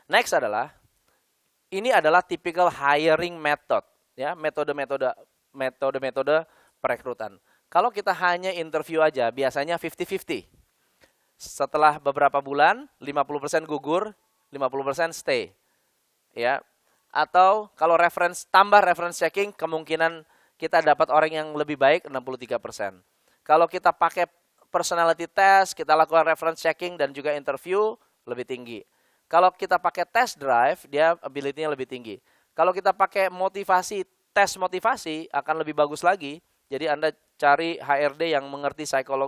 Next adalah, ini adalah typical hiring method, ya, metode-metode perekrutan. Kalau kita hanya interview aja, biasanya 50-50. Setelah beberapa bulan, 50% gugur, 50% stay. Ya. Atau kalau tambah reference checking, kemungkinan kita dapat orang yang lebih baik 63%. Kalau kita pakai personality test, kita lakukan reference checking dan juga interview, lebih tinggi. Kalau kita pakai test drive, dia ability-nya lebih tinggi. Kalau kita pakai tes motivasi akan lebih bagus lagi. Jadi Anda cari HRD yang mengerti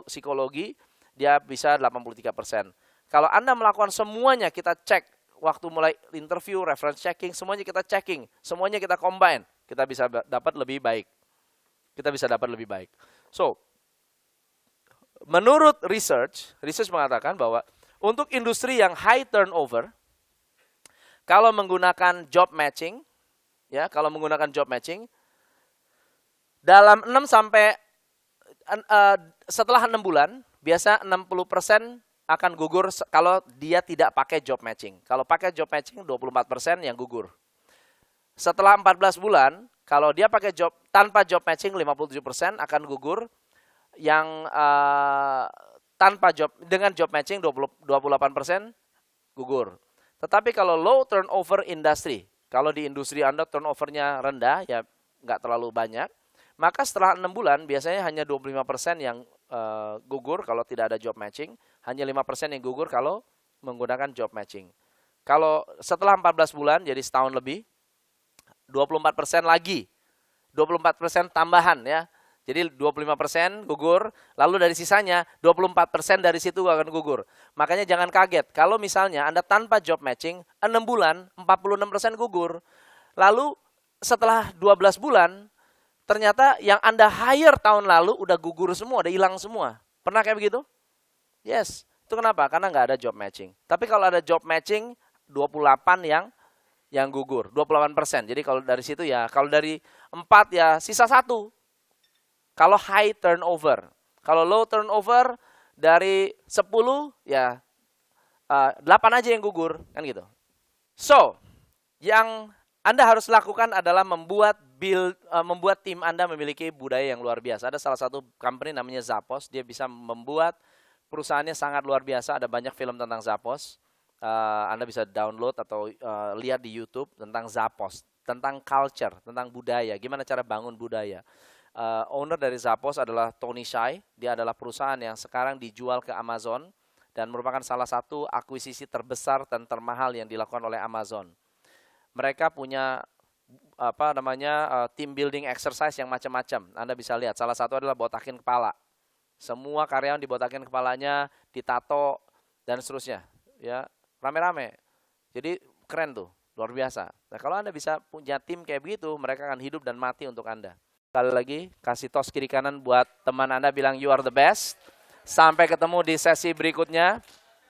psikologi, dia bisa 83%. Kalau Anda melakukan semuanya, kita cek waktu mulai interview, reference checking, semuanya kita checking, semuanya kita combine, kita bisa dapat lebih baik. So, menurut research mengatakan bahwa untuk industri yang high turnover, kalau menggunakan job matching, dalam 6 sampai setelah 6 bulan, biasa 60% akan gugur kalau dia tidak pakai job matching. Kalau pakai job matching, 24% yang gugur. Setelah 14 bulan, kalau dia pakai tanpa job matching, 57% akan gugur. Yang dengan job matching 28% gugur. Tetapi kalau low turnover industry, kalau di industri Anda turnovernya rendah, ya nggak terlalu banyak, maka setelah 6 bulan biasanya hanya 25% yang gugur kalau tidak ada job matching, hanya 5% yang gugur kalau menggunakan job matching. Kalau setelah 14 bulan, jadi setahun lebih, 24% lagi, 24% tambahan ya. Jadi 25% gugur, lalu dari sisanya 24% dari situ akan gugur. Makanya jangan kaget, kalau misalnya Anda tanpa job matching, 6 bulan, 46% gugur. Lalu setelah 12 bulan, ternyata yang Anda hire tahun lalu udah gugur semua, udah hilang semua. Pernah kayak begitu? Yes. Itu kenapa? Karena nggak ada job matching. Tapi kalau ada job matching, 28 yang gugur, 28%. Jadi kalau dari situ ya, kalau dari 4 ya sisa 1. Kalau high turnover. Kalau low turnover dari 10 ya 8 aja yang gugur, kan gitu. So, yang Anda harus lakukan adalah membuat tim Anda memiliki budaya yang luar biasa. Ada salah satu company namanya Zappos, dia bisa membuat perusahaannya sangat luar biasa. Ada banyak film tentang Zappos. Anda bisa download atau lihat di YouTube tentang Zappos, tentang culture, tentang budaya, gimana cara bangun budaya. Owner dari Zappos adalah Tony Hsieh. Dia adalah perusahaan yang sekarang dijual ke Amazon dan merupakan salah satu akuisisi terbesar dan termahal yang dilakukan oleh Amazon. Mereka punya team building exercise yang macam-macam. Anda bisa lihat, salah satu adalah botakin kepala. Semua karyawan dibotakin kepalanya, ditato dan seterusnya, ya, rame-rame. Jadi keren tuh, luar biasa. Nah, kalau Anda bisa punya tim kayak begitu, mereka akan hidup dan mati untuk Anda. Sekali lagi, kasih tos kiri kanan buat teman Anda, bilang you are the best. Sampai ketemu di sesi berikutnya.